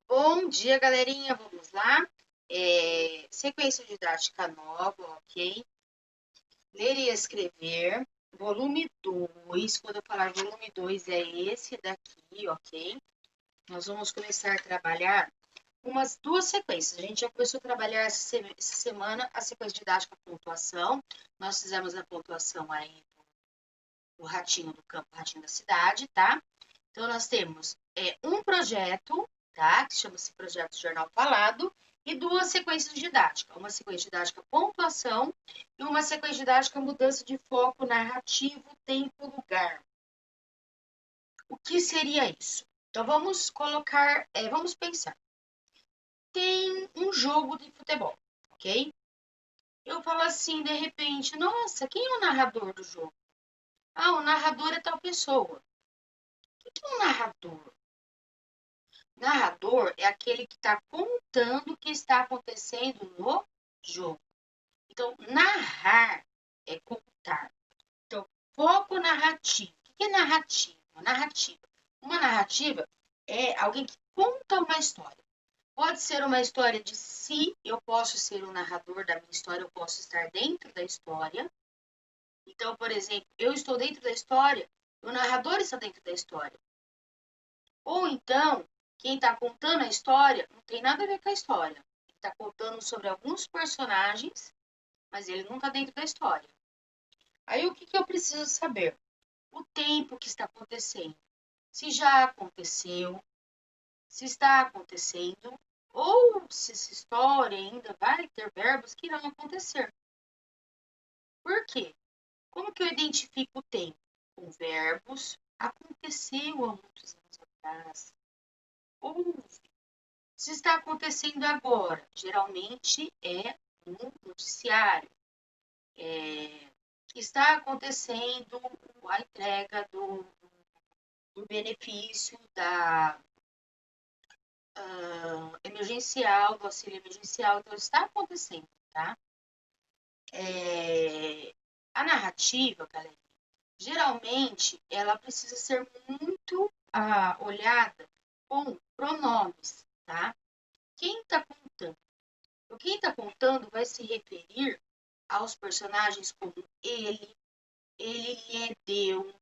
Bom dia, galerinha. Vamos lá. Sequência didática nova, ok? Ler e escrever. Volume 2. Quando eu falar volume 2 é esse daqui, ok? Nós vamos começar a trabalhar umas duas sequências. A gente já começou a trabalhar essa semana a sequência didática pontuação. Nós fizemos a pontuação aí do ratinho do campo, ratinho da cidade, tá? Então, nós temos um projeto, tá? Que chama-se Projeto Jornal Falado, e duas sequências didáticas. Uma sequência didática pontuação e uma sequência didática mudança de foco narrativo, tempo, lugar. O que seria isso? Então, vamos colocar, vamos pensar. Tem um jogo de futebol, ok? Eu falo assim, de repente, nossa, quem é o narrador do jogo? Ah, o narrador é tal pessoa. O que é um narrador? Narrador é aquele que está contando o que está acontecendo no jogo. Então, narrar é contar. Então, foco narrativo. O que é narrativa? Narrativa. Uma narrativa é alguém que conta uma história. Pode ser uma história de si, eu posso ser o narrador da minha história, eu posso estar dentro da história. Então, por exemplo, eu estou dentro da história, o narrador está dentro da história. Ou então, quem está contando a história não tem nada a ver com a história. Ele está contando sobre alguns personagens, mas ele não está dentro da história. Aí o que eu preciso saber? O tempo que está acontecendo. Se já aconteceu, se está acontecendo, ou se essa história ainda vai ter verbos que irão acontecer. Por quê? Como que eu identifico o tempo? Com verbos, aconteceu há muitos anos atrás, houve. Se está acontecendo agora, geralmente é um noticiário. Está acontecendo a entrega do benefício da emergencial, do auxílio emergencial, então está acontecendo, tá? A narrativa, galera, geralmente ela precisa ser muito olhada com pronomes, tá? Quem está contando? Quem está contando vai se referir aos personagens como ele lhe deu,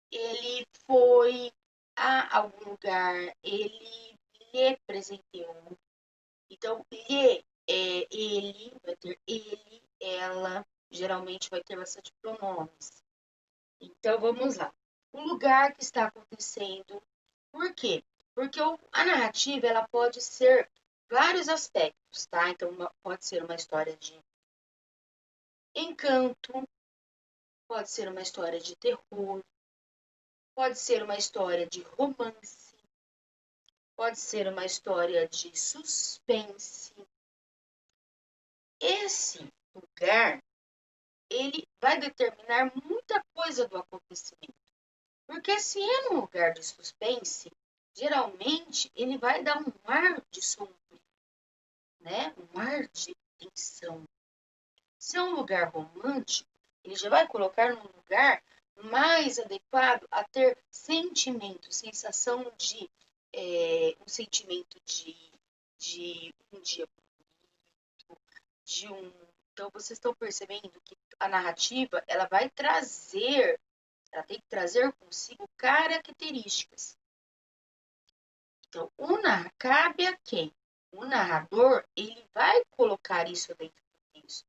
ele foi a algum lugar, ele lhe presenteou. Então, lhe é ele, vai ter ele, ela, geralmente vai ter bastante pronomes. Então, vamos lá. O lugar que está acontecendo, por quê? Porque a narrativa, ela pode ser vários aspectos, tá? Então, pode ser uma história de encanto, pode ser uma história de terror, pode ser uma história de romance, pode ser uma história de suspense. Esse lugar, ele vai determinar muita coisa do acontecimento. Porque se é num lugar de suspense, geralmente ele vai dar um ar de sombrio, né? Um ar de tensão. Se é um lugar romântico, ele já vai colocar num lugar mais adequado a ter sentimento, sensação de um sentimento de um dia de um. Então vocês estão percebendo que a narrativa ela vai trazer, ela tem que trazer consigo características. Então, cabe a quem? O narrador, ele vai colocar isso dentro do texto.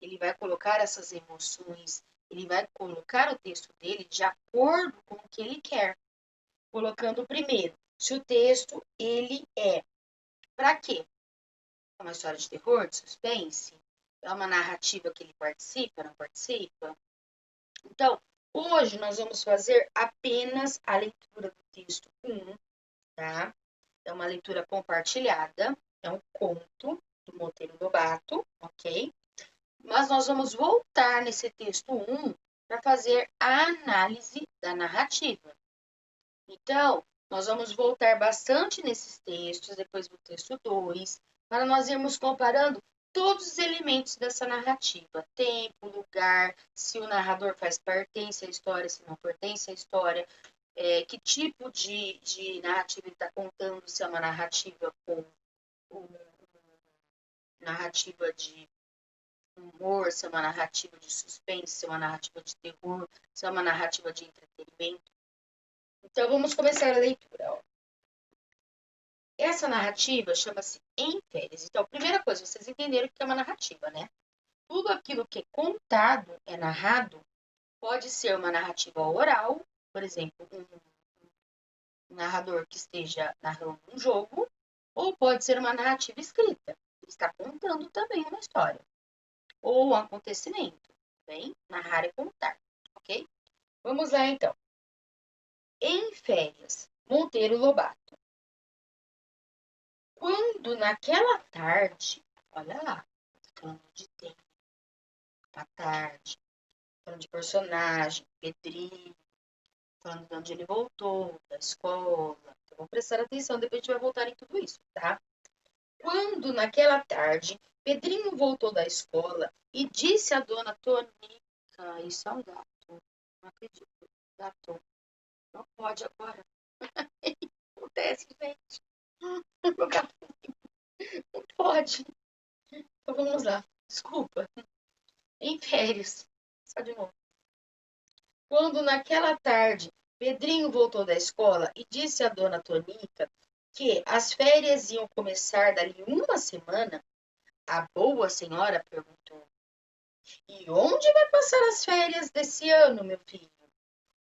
Ele vai colocar essas emoções, ele vai colocar o texto dele de acordo com o que ele quer. Colocando primeiro, se o texto ele é para quê? É uma história de terror, de suspense? É uma narrativa que ele participa, não participa? Então, hoje nós vamos fazer apenas a leitura do texto 1, tá? É uma leitura compartilhada, é um conto do Monteiro Lobato, ok? Mas nós vamos voltar nesse texto 1 para fazer a análise da narrativa. Então, nós vamos voltar bastante nesses textos, depois do texto 2, para nós irmos comparando todos os elementos dessa narrativa: tempo, lugar, se o narrador faz pertence à história, se não pertence à história, Que tipo de narrativa ele está contando, se é uma narrativa com narrativa de humor, se é uma narrativa de suspense, se é uma narrativa de terror, se é uma narrativa de entretenimento. Então, vamos começar a leitura. Ó. Essa narrativa chama-se Em Férias. Então, primeira coisa, vocês entenderam o que é uma narrativa, né? Tudo aquilo que é contado, é narrado, pode ser uma narrativa oral, por exemplo, um narrador que esteja narrando um jogo, ou pode ser uma narrativa escrita. Ele está contando também uma história, ou um acontecimento. Bem, narrar é contar, ok? Vamos lá, então. Em Férias, Monteiro Lobato. Quando naquela tarde, olha lá, falando de tempo, a tarde, falando de personagem, Pedrinho, falando de onde ele voltou, da escola. Então, vamos prestar atenção, depois a gente vai voltar em tudo isso, tá? Quando naquela tarde, Pedrinho voltou da escola e disse à dona Tonica, isso é um gato, não acredito, gato, não pode agora. Acontece, gente. Meu gato não pode. Então vamos lá. Desculpa. Em férias. Só de novo. Quando naquela tarde Pedrinho voltou da escola e disse à dona Tonica que as férias iam começar dali uma semana, a boa senhora perguntou: E onde vai passar as férias desse ano, meu filho?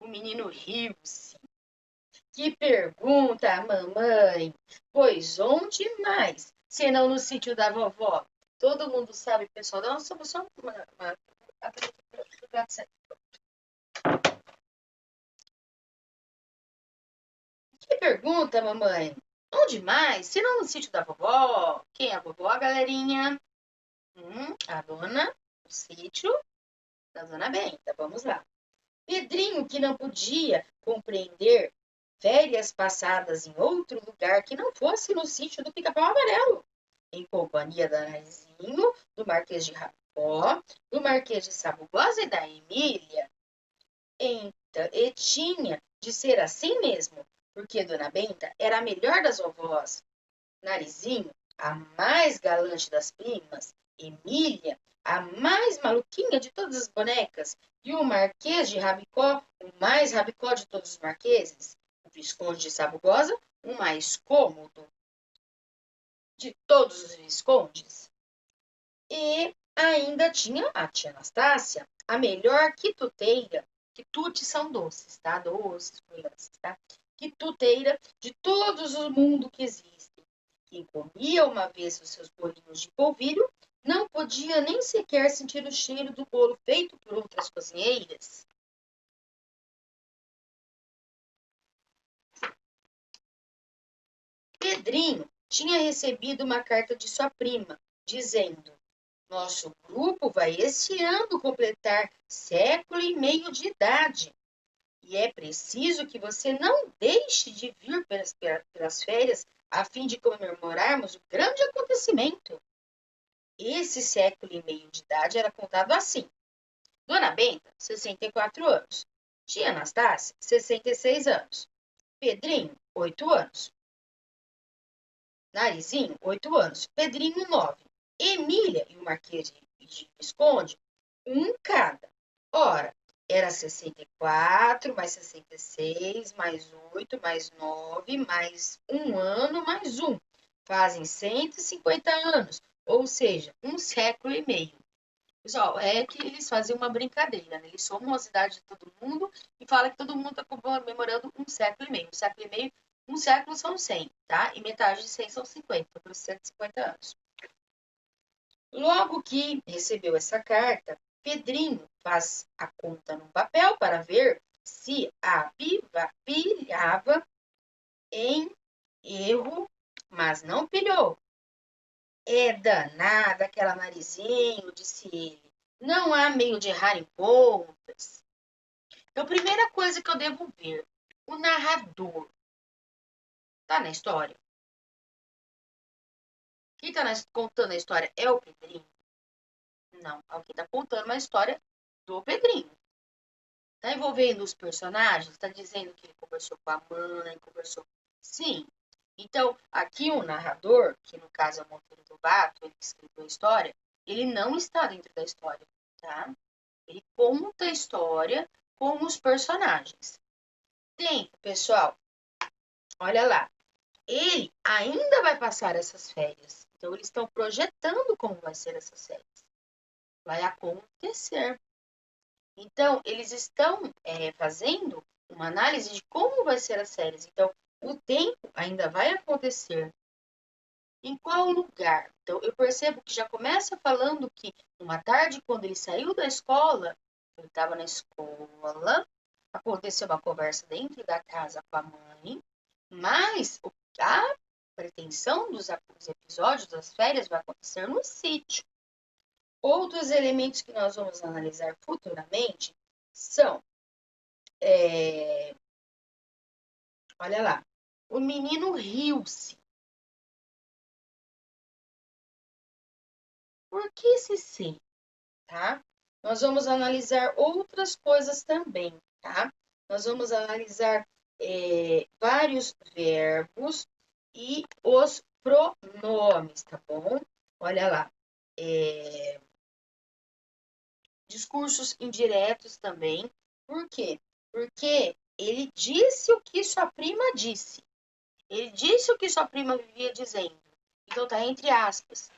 O menino riu-se. Que pergunta, mamãe! Pois onde mais, senão no sítio da vovó? Todo mundo sabe, pessoal. Nossa, só uma... Que pergunta, mamãe? Onde mais? Se não no sítio da vovó? Quem é a vovó, galerinha? A dona, o sítio da dona Benta. Vamos lá. Pedrinho, que não podia compreender férias passadas em outro lugar que não fosse no sítio do Pica-Pau Amarelo, em companhia da Narizinho, do Marquês de Rapó, do Marquês de Sabugosa e da Emília. Então, e tinha de ser assim mesmo, porque Dona Benta era a melhor das vovós. Narizinho, a mais galante das primas, Emília, a mais maluquinha de todas as bonecas, e o Marquês de Rabicó, o mais rabicó de todos os marqueses, o Visconde de Sabugosa, o mais cômodo de todos os viscondes. E ainda tinha a tia Anastácia, a melhor quituteira, quitutes são doces, tá? Doces, crianças, tá? Quituteira de todos o mundo que existem. Quem comia uma vez os seus bolinhos de polvilho não podia nem sequer sentir o cheiro do bolo feito por outras cozinheiras. Pedrinho tinha recebido uma carta de sua prima, dizendo: Nosso grupo vai este ano completar século e meio de idade. E é preciso que você não deixe de vir pelas férias a fim de comemorarmos o grande acontecimento. Esse século e meio de idade era contado assim. Dona Benta, 64 anos. Tia Anastácia, 66 anos. Pedrinho, 8 anos. Narizinho, 8 anos. Pedrinho, 9. Emília e o Marquês de Visconde, um cada. Ora, era 64, mais 66, mais 8, mais 9, mais um ano, mais um. Fazem 150 anos, ou seja, um século e meio. Pessoal, é que eles fazem uma brincadeira, né? Eles somam a idade de todo mundo e falam que todo mundo está comemorando um século e meio. Um século e meio, um século são 100, tá? E metade de 100 são 50, por 150 anos. Logo que recebeu essa carta, Pedrinho faz a conta num papel para ver se a pilhava em erro, mas não pilhou. É danada aquela Narizinho, disse ele. Não há meio de errar em contas. Então, primeira coisa que eu devo ver, o narrador. Tá na história? Quem tá contando a história é o Pedrinho? Não, alguém tá contando uma história do Pedrinho. Tá envolvendo os personagens? Tá dizendo que ele conversou com a mãe, conversou... Sim. Então, aqui o narrador, que no caso é o Monteiro Lobato, ele que escreveu a história, ele não está dentro da história, tá? Ele conta a história com os personagens. Tempo, pessoal. Olha lá. Ele ainda vai passar essas férias. Então, eles estão projetando como vai ser essas férias. Vai acontecer. Então, eles estão fazendo uma análise de como vai ser as férias. Então, o tempo ainda vai acontecer. Em qual lugar? Então, eu percebo que já começa falando que uma tarde, quando ele saiu da escola, ele estava na escola, aconteceu uma conversa dentro da casa com a mãe, mas a pretensão dos episódios das férias vai acontecer no sítio. Outros elementos que nós vamos analisar futuramente são, olha lá, o menino riu-se. Por que esse sim, tá? Nós vamos analisar outras coisas também, tá? Nós vamos analisar vários verbos e os pronomes, tá bom? Olha lá. Discursos indiretos também. Por quê? Porque ele disse o que sua prima disse. Ele disse o que sua prima vivia dizendo. Então tá entre aspas.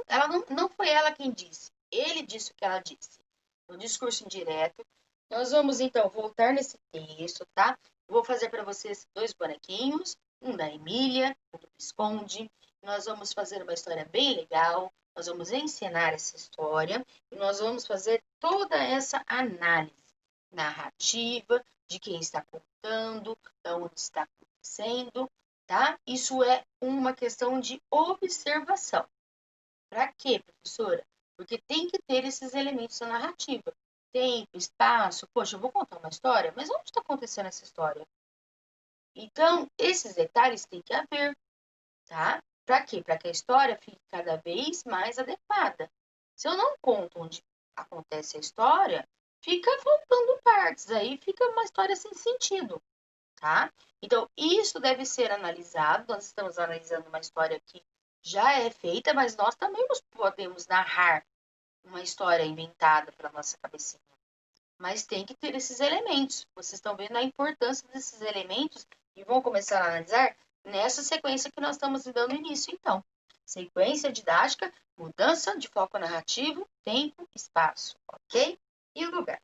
Ela não foi ela quem disse. Ele disse o que ela disse. No discurso indireto. Nós vamos então voltar nesse texto, tá? Vou fazer para vocês 2 bonequinhos, um da Emília, um do Visconde. Nós vamos fazer uma história bem legal. Nós vamos encenar essa história e nós vamos fazer toda essa análise narrativa de quem está contando, de onde está acontecendo, tá? Isso é uma questão de observação. Para quê, professora? Porque tem que ter esses elementos da narrativa. Tempo, espaço. Poxa, eu vou contar uma história, mas onde está acontecendo essa história? Então, esses detalhes têm que haver, tá? Para quê? Para que a história fique cada vez mais adequada. Se eu não conto onde acontece a história, fica faltando partes, aí fica uma história sem sentido, tá? Então, isso deve ser analisado. Nós estamos analisando uma história que já é feita, mas nós também podemos narrar uma história inventada para nossa cabecinha. Mas tem que ter esses elementos. Vocês estão vendo a importância desses elementos e vão começar a analisar nessa sequência que nós estamos dando início, então. Sequência didática, mudança de foco narrativo, tempo, espaço, ok? E lugar.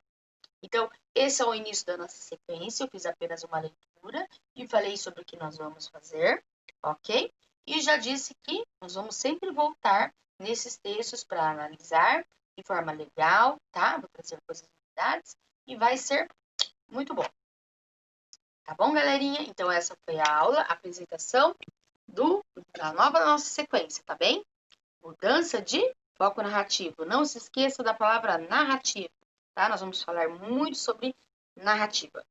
Então, esse é o início da nossa sequência. Eu fiz apenas uma leitura e falei sobre o que nós vamos fazer, ok? E já disse que nós vamos sempre voltar nesses textos para analisar de forma legal, tá? Vou trazer coisas novidades e vai ser muito bom. Tá bom, galerinha? Então, essa foi a aula, a apresentação da nova nossa sequência, tá bem? Mudança de foco narrativo. Não se esqueça da palavra narrativa, tá? Nós vamos falar muito sobre narrativa.